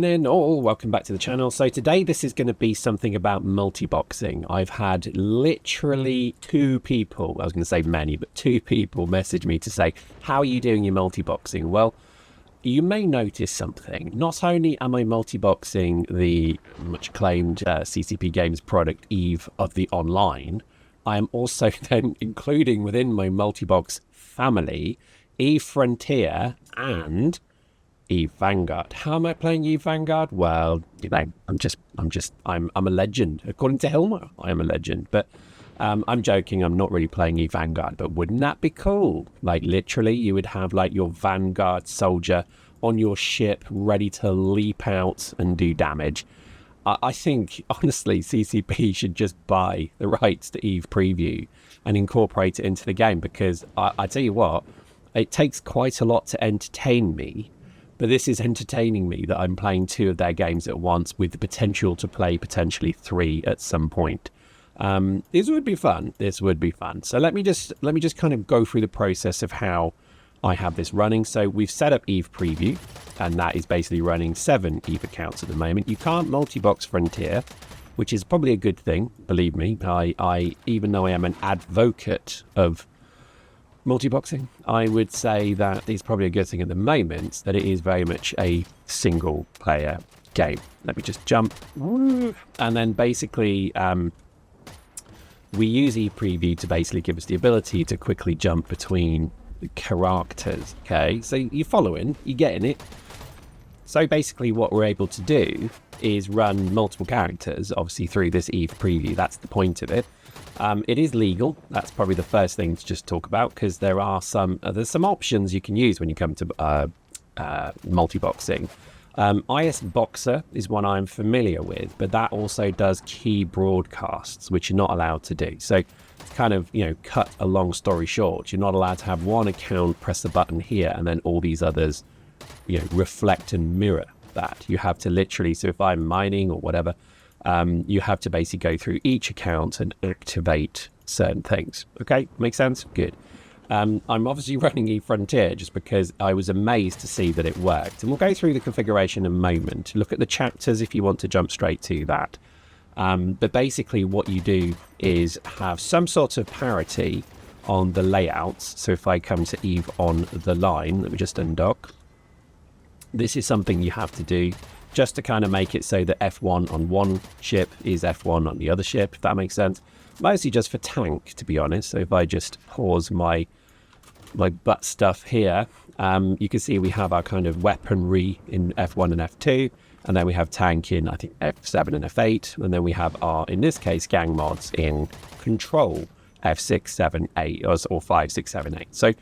evening all, welcome back to the channel. So today this is going to be something about multiboxing. I've had literally two people, I was going to say many, but two people message me to say, how are you doing your multiboxing? Well, you may notice something. Not only am I multiboxing the much acclaimed CCP Games product EVE of the Online, I am also then including within my multibox family EVE Frontier and EVE Vanguard. How am I playing EVE Vanguard? Well, you know, I'm a legend. According to Hilmer, I am a legend. But I'm joking. I'm not really playing EVE Vanguard. But wouldn't that be cool? Like literally, you would have like your Vanguard soldier on your ship, ready to leap out and do damage. I think honestly, CCP should just buy the rights to EVE Preview and incorporate it into the game, because I tell you what, it takes quite a lot to entertain me. But this is entertaining me that I'm playing two of their games at once with the potential to play potentially three at some point. This would be fun. This would be fun. So let me just kind of go through the process of how I have this running. So we've set up EVE Preview, and that is basically running 7 EVE accounts at the moment. You can't multi-box Frontier, which is probably a good thing, believe me. I even though I am an advocate of multiboxing, I would say that it's probably a good thing at the moment that it is very much a single player game. Let me just jump. And then basically we use EVE Preview to basically give us the ability to quickly jump between the characters. Okay, so you're following, you're getting it. So basically what we're able to do is run multiple characters, obviously through this EVE Preview. That's the point of it. It is legal. That's probably the first thing to just talk about, because there are there's some options you can use when you come to multiboxing. IS Boxer is one I'm familiar with, but that also does key broadcasts, which you're not allowed to do. So it's kind of, you know, cut a long story short. You're not allowed to have one account, press the button here, and then all these others, you know, reflect and mirror that. You have to literally, so if I'm mining or whatever, you have to basically go through each account and activate certain things. Okay, makes sense? Good. I'm obviously running EVE Frontier just because I was amazed to see that it worked. And we'll go through the configuration in a moment. Look at the chapters if you want to jump straight to that. But basically what you do is have some sort of parity on the layouts. So if I come to EVE on the line, let me just undock. This is something you have to do just to kind of make it so that F1 on one ship is F1 on the other ship, if that makes sense. Mostly just for tank, to be honest. So if I just pause my butt stuff here, you can see we have our kind of weaponry in F1 and F2, and then we have tank in, I think, F7 and F8, and then we have our, in this case, gang mods in control F6, 7, 8, or 5, 6, 7, 8. So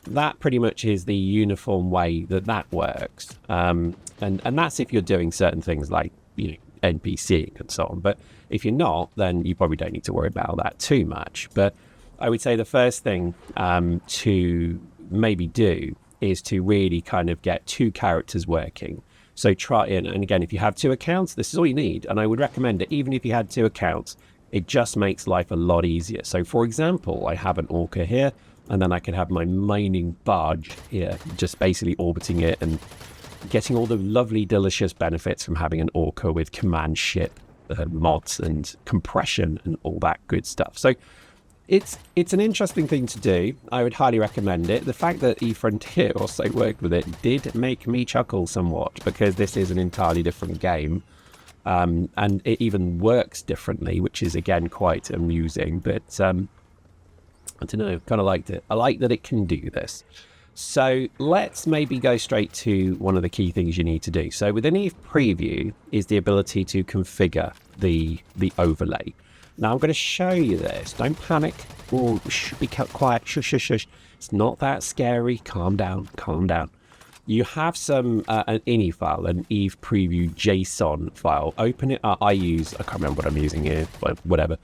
that pretty much is the uniform way that works. And that's if you're doing certain things like, you know, NPC and so on. But if you're not, then you probably don't need to worry about that too much. But I would say the first thing to maybe do is to really kind of get two characters working. So try and again, if you have two accounts, this is all you need. And I would recommend it, even if you had two accounts, it just makes life a lot easier. So for example, I have an orca here, and then I can have my mining barge here, just basically orbiting it and getting all the lovely, delicious benefits from having an orca with command ship mods and compression and all that good stuff. So it's an interesting thing to do. I would highly recommend it. The fact that EVE Frontier also worked with it did make me chuckle somewhat, because this is an entirely different game. And it even works differently, which is again quite amusing. But I don't know, kind of liked it. I like that it can do this. So let's maybe go straight to one of the key things you need to do. So within EVE Preview is the ability to configure the overlay. Now I'm going to show you this. Don't panic. Oh, be quiet. Shush, shush, shush. It's not that scary. Calm down. Calm down. You have an ini file, an EVE Preview JSON file. Open it up. I can't remember what I'm using here, but whatever.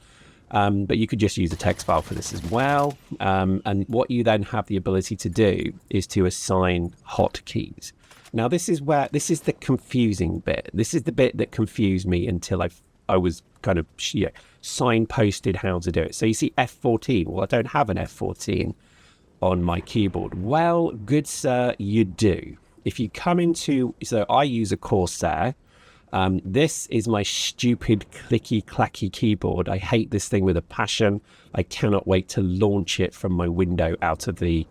But you could just use a text file for this as well. And what you then have the ability to do is to assign hotkeys. Now, this is the confusing bit. This is the bit that confused me until I was kind of signposted how to do it. So you see F14. Well, I don't have an F14 on my keyboard. Well, good sir, you do. if you come into, so I use a Corsair. This is my stupid clicky clacky keyboard. I hate this thing with a passion. I cannot wait to launch it from my window out of the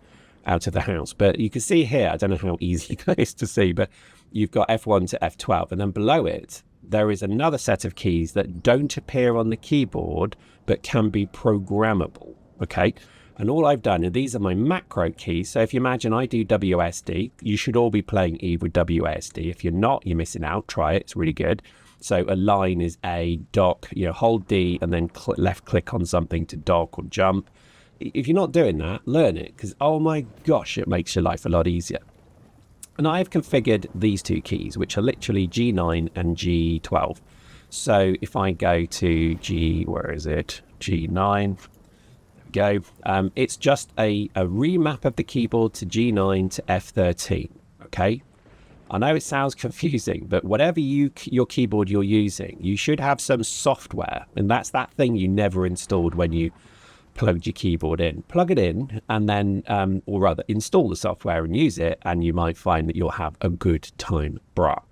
house. But you can see here, I don't know how easy that is to see, but you've got F1 to F12, and then below it there is another set of keys that don't appear on the keyboard but can be programmable. Okay, and all I've done, and these are my macro keys. So if you imagine I do WASD, you should all be playing Eve with WASD. If you're not, you're missing out. Try it, it's really good. So a line is A, dock, hold D and then left click on something to dock or jump. If you're not doing that, learn it, because oh my gosh, it makes your life a lot easier. And I've configured these two keys, which are literally G9 and G12. So if I go to G9, go. It's just a remap of the keyboard to G9 to F13. Okay, I know it sounds confusing, but whatever your keyboard you're using, you should have some software, and that's that thing you never installed when you plugged your keyboard in. Plug it in, and then, or rather, install the software and use it, and you might find that you'll have a good time, brah.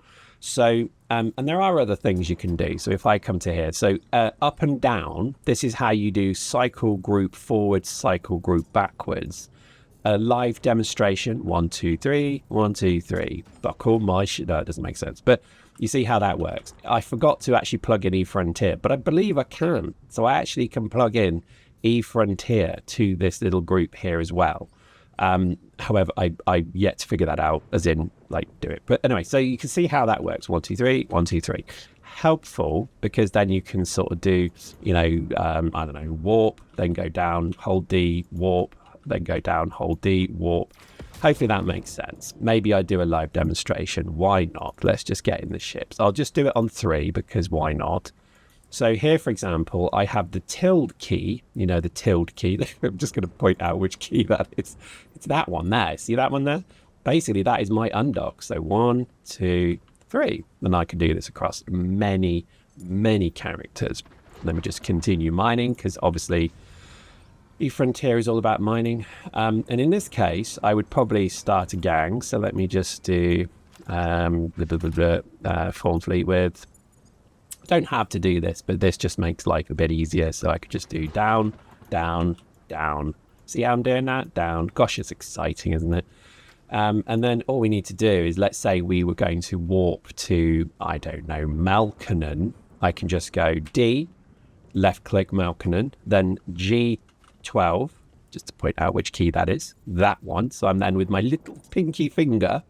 So, and there are other things you can do. So if I come to here, so up and down, this is how you do cycle group forward, cycle group backwards. A live demonstration, 1, 2, 3, 1, 2, 3. Buckle my shit. No, it doesn't make sense. But you see how that works. I forgot to actually plug in eFrontier, but I believe I can. So I actually can plug in eFrontier to this little group here as well. However, I yet to figure that out, as in like do it. But anyway, so you can see how that works. 1, 2, 3, 1, 2, 3. Helpful, because then you can sort of do, I don't know, warp, then go down, hold D, warp, then go down, hold D, warp. Hopefully that makes sense. Maybe I do a live demonstration. Why not? Let's just get in the ships. I'll just do it on 3 because why not? So here, for example, I have the tilde key, the tilde key. I'm just going to point out which key that is. It's that one there. See that one there? Basically, that is my undock. So 1, 2, 3. And I can do this across many, many characters. Let me just continue mining, because obviously eFrontier is all about mining. And in this case, I would probably start a gang. So let me just do form fleet with. Don't have to do this, but this just makes life a bit easier. So I could just do down, down, down. See how I'm doing that? Down. Gosh, it's exciting, isn't it? And then all we need to do is, let's say we were going to warp to, I don't know, Malkanen. I can just go D, left click Malkanen, then G12, just to point out which key that is, that one. So I'm then with my little pinky finger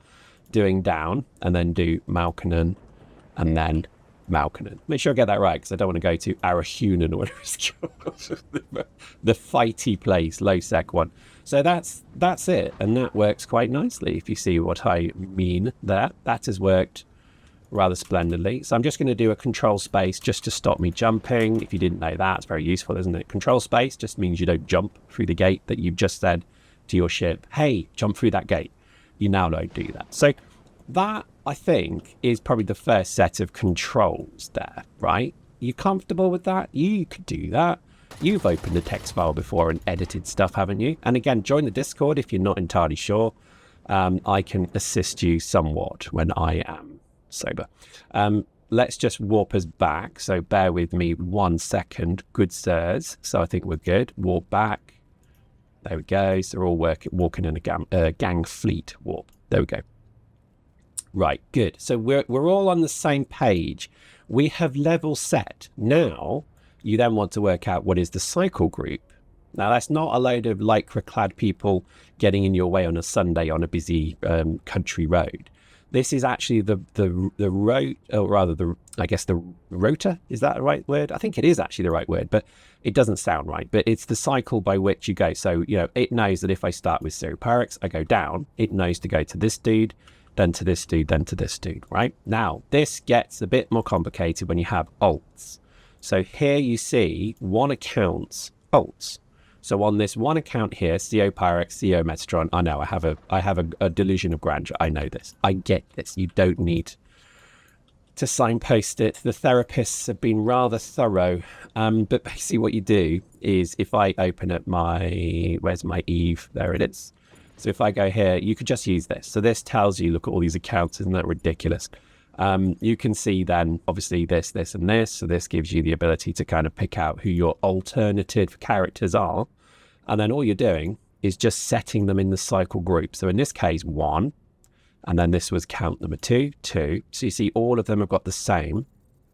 doing down, and then do Malkanen, and then Malkanen. Make sure I get that right, because I don't want to go to Arahunan or whatever it's called. The fighty place, low sec one. So that's it, and that works quite nicely, if you see what I mean there. That has worked rather splendidly. So I'm just going to do a control space just to stop me jumping. If you didn't know that, it's very useful, isn't it? Control space just means you don't jump through the gate that you've just said to your ship, hey, jump through that gate. You now don't do that. So that, I think, is probably the first set of controls there, right? You comfortable with that? You could do that. You've opened a text file before and edited stuff, haven't you? And again, join the Discord if you're not entirely sure. I can assist you somewhat when I am sober. Let's just warp us back. So bear with me 1 second, good sirs. So I think we're good. Warp back. There we go. So they're all walking in a gang fleet warp. There we go. Right, good. So we're all on the same page. We have level set. Now, you then want to work out what is the cycle group. Now, that's not a load of lycra-clad people getting in your way on a Sunday on a busy country road. This is actually the road, or rather the rota. Is that the right word? I think it is actually the right word, but it doesn't sound right. But it's the cycle by which you go. So, it knows that if I start with Zero Pyrex, I go down. It knows to go to this dude, then to this dude, then to this dude, right? Now, this gets a bit more complicated when you have alts. So here you see one account's alts. So on this one account here, CO Pyrex, CO Metatron, I know I have a delusion of grandeur. I know this. I get this. You don't need to signpost it. The therapists have been rather thorough. But basically what you do is, if I open up where's my Eve? There it is. So if I go here, you could just use this. So this tells you, look at all these accounts. Isn't that ridiculous? You can see then, obviously, this, and this. So this gives you the ability to kind of pick out who your alternative characters are. And then all you're doing is just setting them in the cycle group. So in this case, 1. And then this was count number 2, 2. So you see all of them have got the same.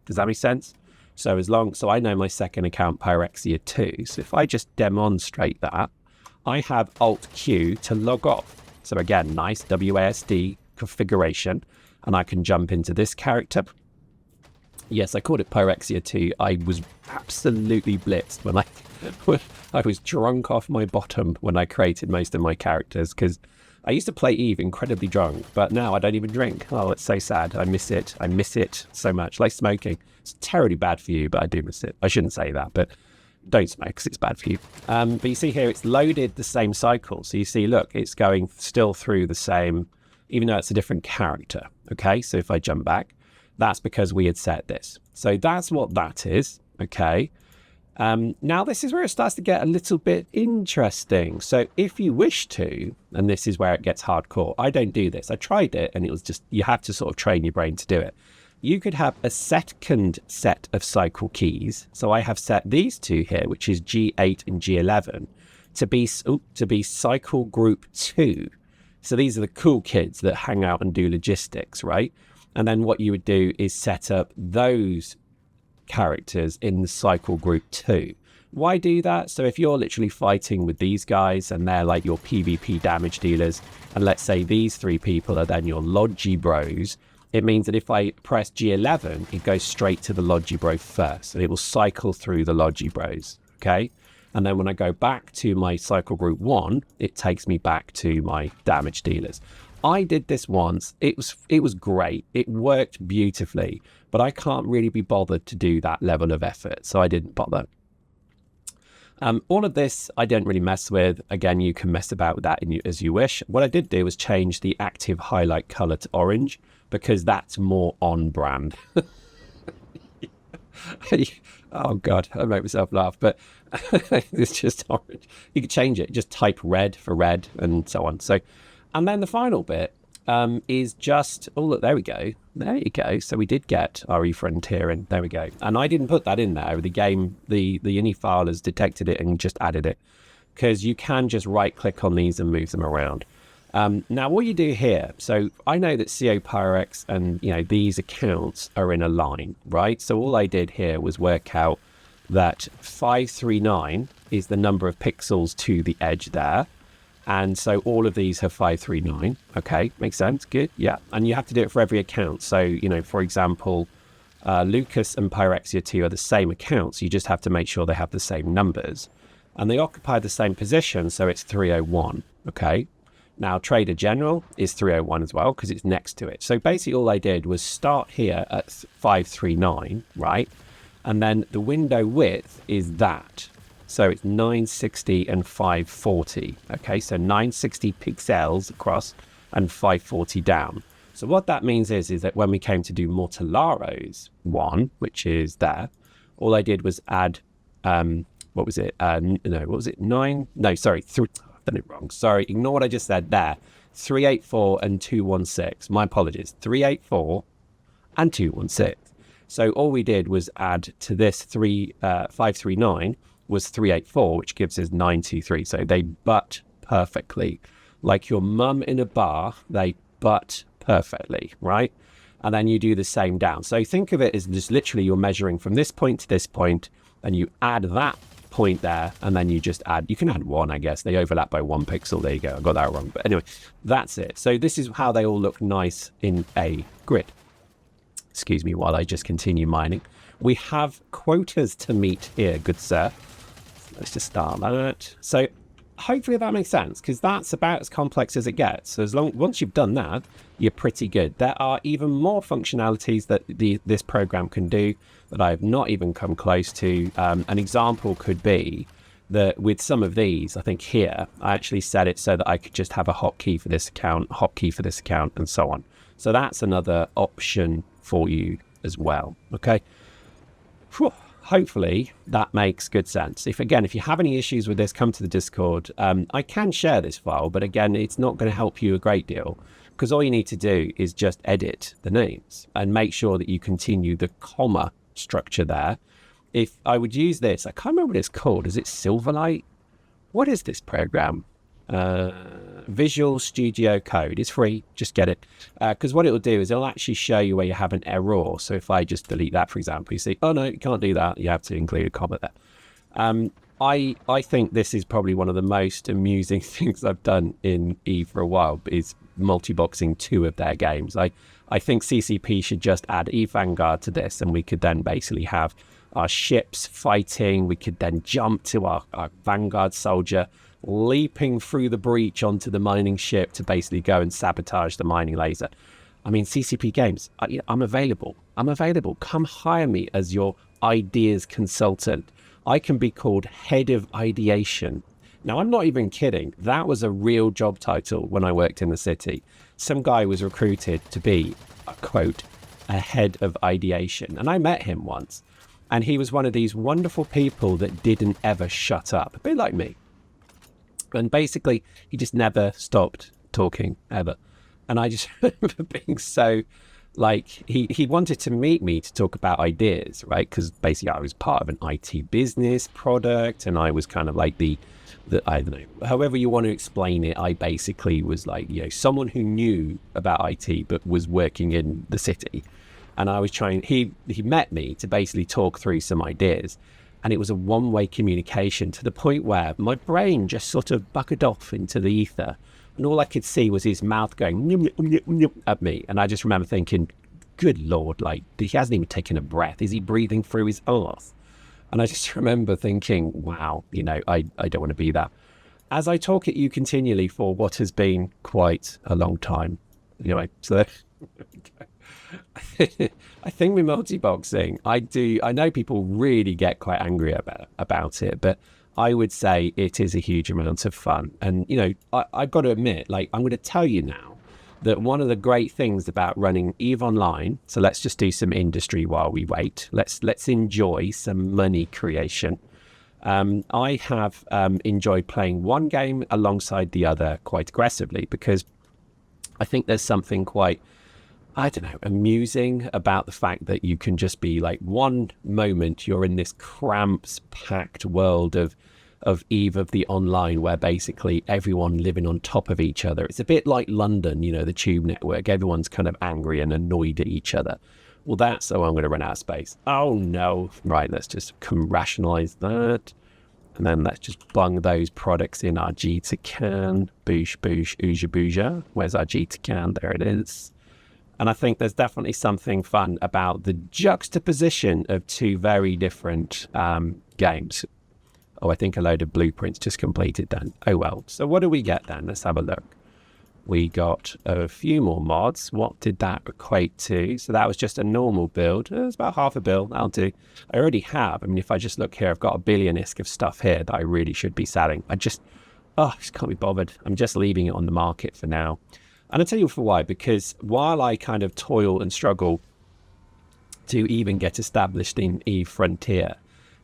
Does that make sense? So so I know my second account, Pyrexia 2. So if I just demonstrate that, I have Alt Q to log off. So again, nice WASD configuration. And I can jump into this character. Yes, I called it Pyrexia 2. I was absolutely blitzed when I was drunk off my bottom when I created most of my characters, because I used to play Eve incredibly drunk, but now I don't even drink. Oh, it's so sad. I miss it. I miss it so much. Like smoking. It's terribly bad for you, but I do miss it. I shouldn't say that, but don't smoke because it's bad for you. But you see here, it's loaded the same cycle. So you see, look, it's going still through the same, even though it's a different character. Okay, so if I jump back, that's because we had set this. So that's what that is. Okay. Now this is where it starts to get a little bit interesting. So if you wish to, and this is where it gets hardcore, I don't do this. I tried it and it was just, you have to sort of train your brain to do it. You could have a second set of cycle keys. So I have set these two here, which is G8 and G11, to be cycle group 2. So these are the cool kids that hang out and do logistics, right? And then what you would do is set up those characters in the cycle group 2. Why do that? So if you're literally fighting with these guys and they're like your PvP damage dealers, and let's say these 3 people are then your Logi bros, it means that if I press G11, it goes straight to the Logi bro first, and it will cycle through the Logi bros, okay? And then when I go back to my cycle group 1, it takes me back to my damage dealers. I did this once. It was great. It worked beautifully, but I can't really be bothered to do that level of effort, so I didn't bother. All of this I don't really mess with. Again, you can mess about with that as you wish. What I did do was change the active highlight color to orange, because that's more on brand. Oh God, I make myself laugh, but it's just orange. You could change it, just type red for red and so on. So, and then the final bit is just, oh look, there we go. There you go. So we did get RE Frontier in, there we go. And I didn't put that in there. The game, the ini file has detected it and just added it, because you can just right click on these and move them around. Now what you do here, so I know that CO Pyrex and these accounts are in a line, right? So all I did here was work out that 539 is the number of pixels to the edge there. And so all of these have 539. Okay, makes sense. Good. Yeah. And you have to do it for every account. So, for example, Lucas and Pyrexia 2 are the same accounts. You just have to make sure they have the same numbers. And they occupy the same position. So it's 301. Okay. Now, Trader General is 301 as well, because it's next to it. So basically all I did was start here at 539, right? And then the window width is that. So it's 960 and 540. Okay, so 960 pixels across and 540 down. So what that means is that when we came to do Mortalaro's one, which is there, all I did was add, what was it? What was it? I've done it wrong. Sorry, ignore what I just said there. 384 and 216. My apologies. 384 and 216. So all we did was add to this 539 was 384, which gives us 923. So they butt perfectly. Like your mum in a bar, they butt perfectly, right? And then you do the same down. So think of it as just literally you're measuring from this point to this point, and you add that point there, and then you just add, you can add 1, I guess. They overlap by 1 pixel. There you go. I got that wrong. But anyway, that's it. So this is how they all look nice in a grid. Excuse me while I just continue mining. We have quotas to meet here, good sir. Let's just start that. So hopefully that makes sense, because that's about as complex as it gets. So once you've done that, you're pretty good. There are even more functionalities that this program can do that I have not even come close to. An example could be that with some of these, I think here, I actually set it so that I could just have a hotkey for this account, hotkey for this account, and so on. So that's another option for you as well. Okay. Whew. hopefully that makes good sense. If you have any issues with this, come to the Discord. I can share this file, but again, it's not going to help you a great deal, because all you need to do is just edit the names and make sure that you continue the comma structure there. If I would use this, I can't remember what it's called. Is it Silverlight? What is this program? Visual Studio Code. It's free, just get it, because what it'll do is it'll actually show you where you have an error. So if I just delete that, for example, you see, oh no, you can't do that, you have to include a comma there. I think this is probably one of the most amusing things I've done in EVE for a while, is multiboxing 2 of their games. I think CCP should just add EVE Vanguard to this, and we could then basically have our ships fighting. We could then jump to our Vanguard soldier leaping through the breach onto the mining ship to basically go and sabotage the mining laser. I mean, CCP Games, I'm available. Come hire me as your ideas consultant. I can be called head of ideation. Now, I'm not even kidding. That was a real job title when I worked in the city. Some guy was recruited to be, quote, a head of ideation. And I met him once. And he was one of these wonderful people that didn't ever shut up, a bit like me. And basically, he just never stopped talking, ever. And I just remember being so, like, he wanted to meet me to talk about ideas, right? Because basically I was part of an IT business product, and I was kind of like the I don't know, however you want to explain it, I basically was like, someone who knew about IT but was working in the city. And I was trying, he met me to basically talk through some ideas. And it was a one-way communication to the point where my brain just sort of bucketed off into the ether. And all I could see was his mouth going at me. And I just remember thinking, good Lord, like, he hasn't even taken a breath. Is he breathing through his arse? And I just remember thinking, wow, I don't want to be that. As I talk at you continually for what has been quite a long time. Anyway, so I think with multiboxing, I know people really get quite angry about it, but I would say it is a huge amount of fun. And, I've got to admit, like, I'm going to tell you now that one of the great things about running EVE Online, so let's just do some industry while we wait. Let's enjoy some money creation. I have enjoyed playing one game alongside the other quite aggressively, because I think there's something quite, I don't know, amusing about the fact that you can just be like, one moment you're in this cramped, packed world of EVE of the online, where basically everyone living on top of each other. It's a bit like London, the tube network. Everyone's kind of angry and annoyed at each other. Well, that's, I'm going to run out of space. Oh no. Right, let's just rationalize that. And then let's just bung those products in our G to can. Boosh, boosh, ooja booja. Where's our G to can? There it is. And I think there's definitely something fun about the juxtaposition of 2 very different games. Oh, I think a load of blueprints just completed then. Oh well. So what do we get then? Let's have a look. We got a few more mods. What did that equate to? So that was just a normal build. It's about half a build. That'll do. I already have. I mean, if I just look here, I've got a billion-isk of stuff here that I really should be selling. I just can't be bothered. I'm just leaving it on the market for now. And I'll tell you for why. Because while I kind of toil and struggle to even get established in EVE Frontier,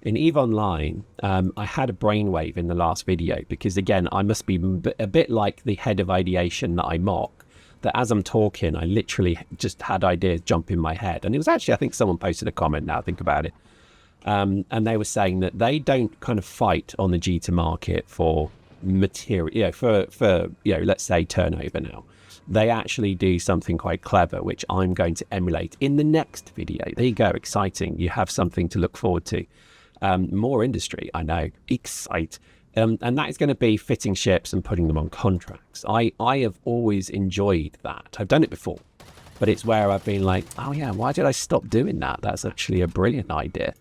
in EVE Online, I had a brainwave in the last video, because again, I must be a bit like the head of ideation that I mock, that as I'm talking, I literally just had ideas jump in my head. And it was actually, I think someone posted a comment now, think about it. And they were saying that they don't kind of fight on the G2 market for material, for let's say turnover now. They actually do something quite clever, which I'm going to emulate in the next video. There you go, exciting. You have something to look forward to. More industry, I know, excite. And that is going to be fitting ships and putting them on contracts. I have always enjoyed that. I've done it before, but it's where I've been like, oh yeah, why did I stop doing that? That's actually a brilliant idea.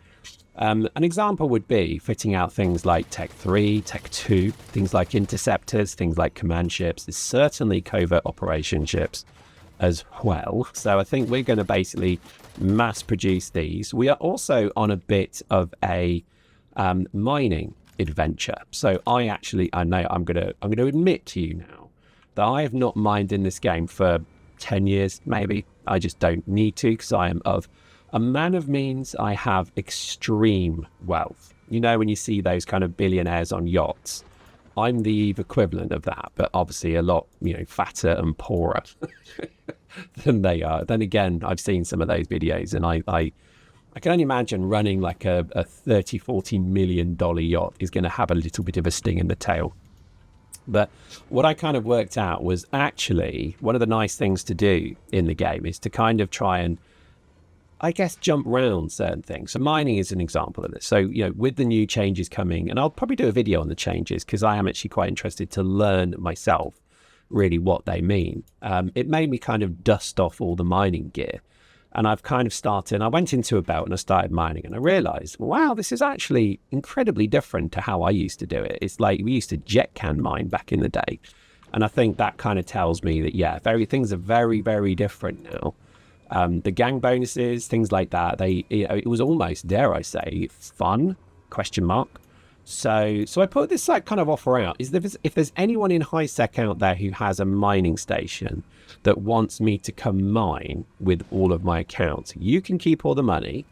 An example would be fitting out things like Tech 3, Tech 2, things like interceptors, things like command ships. There's certainly covert operation ships as well. So I think we're going to basically mass produce these. We are also on a bit of a mining adventure. So I know I'm going to admit to you now that I have not mined in this game for 10 years, maybe. I just don't need to, because I am of A man of means, I have extreme wealth. You know, when you see those kind of billionaires on yachts, I'm the EVE equivalent of that, but obviously a lot, fatter and poorer than they are. Then again, I've seen some of those videos, and I can only imagine running like a $30-40 million yacht is going to have a little bit of a sting in the tail. But what I kind of worked out was actually one of the nice things to do in the game is to kind of try and, I guess, jump around certain things. So mining is an example of this. So, with the new changes coming, and I'll probably do a video on the changes because I am actually quite interested to learn myself really what they mean. It made me kind of dust off all the mining gear. And I've kind of started, I went into a belt and I started mining, and I realized, wow, this is actually incredibly different to how I used to do it. It's like we used to jet can mine back in the day. And I think that kind of tells me that, things are very, very different now. The gang bonuses, things like that, it was almost, dare I say, fun, ? So I put this kind of offer out. If there's anyone in HiSec out there who has a mining station that wants me to come mine with all of my accounts, you can keep all the money,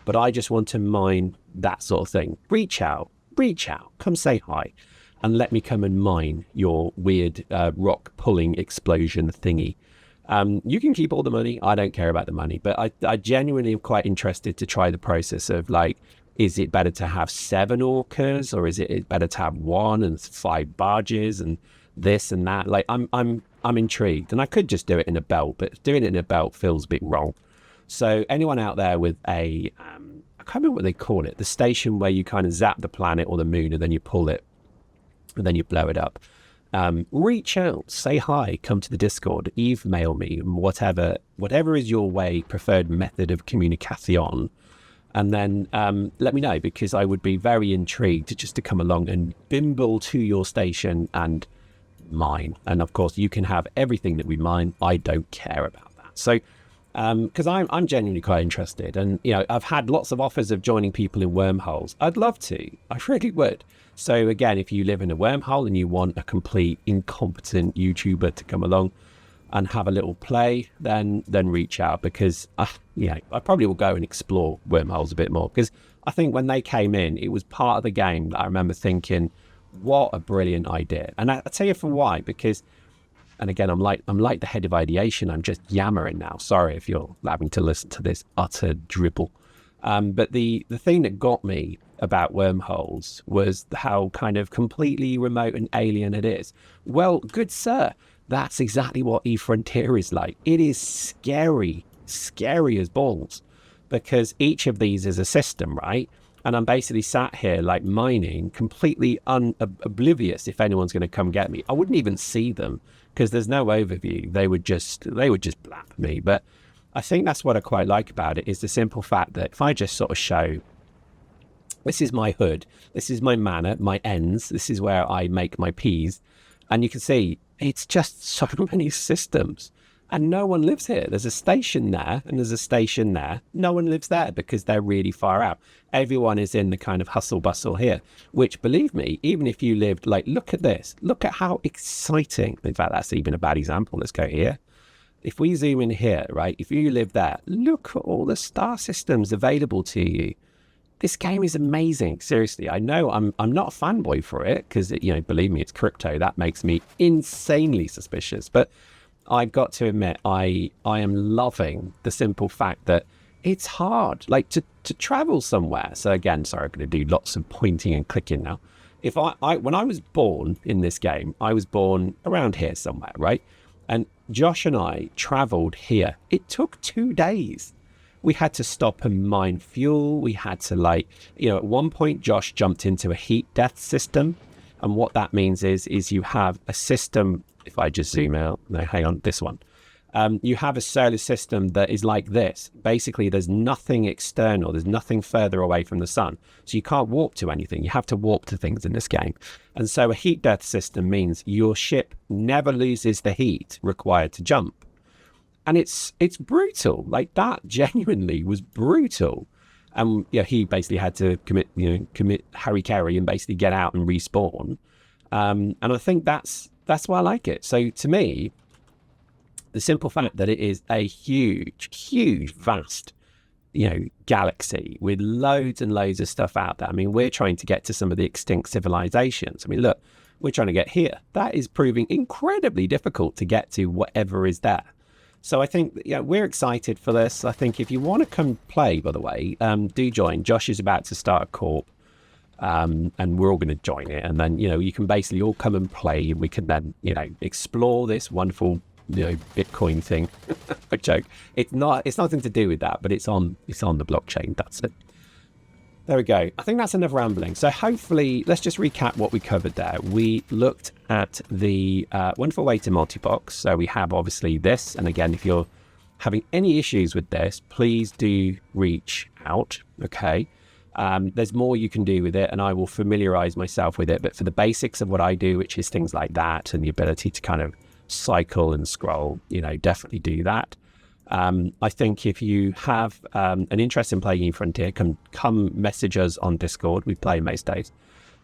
but I just want to mine that sort of thing. Reach out, come say hi, and let me come and mine your weird rock pulling explosion thingy. You can keep all the money. I don't care about the money, but I genuinely am quite interested to try the process of is it better to have 7 orcas, or is it better to have 1 and 5 barges and this and that? I'm intrigued, and I could just do it in a belt, but doing it in a belt feels a bit wrong. So anyone out there with I can't remember what they call it, the station where you kind of zap the planet or the moon and then you pull it and then you blow it up. Reach out, say hi, come to the Discord, mail me, whatever is your preferred method of communication. And then let me know, because I would be very intrigued to come along and bimble to your station and mine. And of course, you can have everything that we mine. I don't care about that. So, because I'm genuinely quite interested. And, I've had lots of offers of joining people in wormholes. I'd love to. I really would. So again, if you live in a wormhole and you want a complete incompetent YouTuber to come along and have a little play, then reach out, because I probably will go and explore wormholes a bit more, because I think when they came in, it was part of the game that I remember thinking, what a brilliant idea. And I'll tell you for why, because, and again, I'm like the head of ideation, I'm just yammering now, sorry if you're having to listen to this utter dribble. But the thing that got me about wormholes was how kind of completely remote and alien it is. Well, good sir, that's exactly what eFrontier is like. It is scary as balls, because each of these is a system, right? And I'm basically sat here mining, completely oblivious if anyone's going to come get me. I wouldn't even see them because there's no overview. They would just blap me. But I think that's what I quite like about it, is the simple fact that if I just sort of show, this is my hood, this is my manor, my ends, this is where I make my peas, and you can see it's just so many systems, and no one lives here. There's a station there and there's a station there. No one lives there because they're really far out. Everyone is in the kind of hustle bustle here, which, believe me, even if you lived, look at this, look at how exciting. In fact, that's even a bad example. Let's go here. If we zoom in here, right, if you live there, look at all the star systems available to you. This game is amazing. Seriously, I know I'm not a fanboy for it because, believe me, it's crypto. That makes me insanely suspicious. But I've got to admit, I am loving the simple fact that it's hard, to travel somewhere. So again, sorry, I'm going to do lots of pointing and clicking now. If when I was born in this game, I was born around here somewhere, right? And Josh and I traveled here. It took 2 days. We had to stop and mine fuel. We had to at one point, Josh jumped into a heat death system. And what that means is you have a system. If I just zoom out, no, hang on, this one. You have a solar system that is like this. Basically, there's nothing external. There's nothing further away from the sun. So you can't warp to anything. You have to warp to things in this game. And so a heat death system means your ship never loses the heat required to jump. And it's brutal. That genuinely was brutal. And he basically had to commit harikari and basically get out and respawn. And I think that's why I like it. So to me, the simple fact that it is a huge, vast, galaxy with loads and loads of stuff out there. I mean, we're trying to get to some of the extinct civilizations. I mean, look, we're trying to get here. That is proving incredibly difficult to get to whatever is there. So I think we're excited for this. I think if you want to come play, by the way, do join. Josh is about to start a corp, and we're all going to join it. And then, you can basically all come and play, and we can then, explore this wonderful, Bitcoin thing. A joke. It's nothing to do with that, but it's on the blockchain. That's it. There we go. I think that's enough rambling. So hopefully, let's just recap what we covered there. We looked at the wonderful way to multi-box. So we have obviously this. And again, if you're having any issues with this, please do reach out. Okay. There's more you can do with it, and I will familiarize myself with it. But for the basics of what I do, which is things like that and the ability to kind of cycle and scroll, definitely do that. I think if you have an interest in playing Frontier, come message us on Discord. We play most days.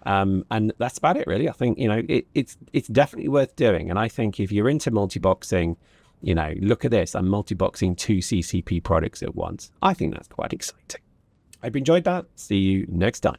And that's about it, really. I think, it's definitely worth doing. And I think if you're into multi-boxing, look at this. I'm multi-boxing 2 CCP products at once. I think that's quite exciting. Hope you enjoyed that. See you next time.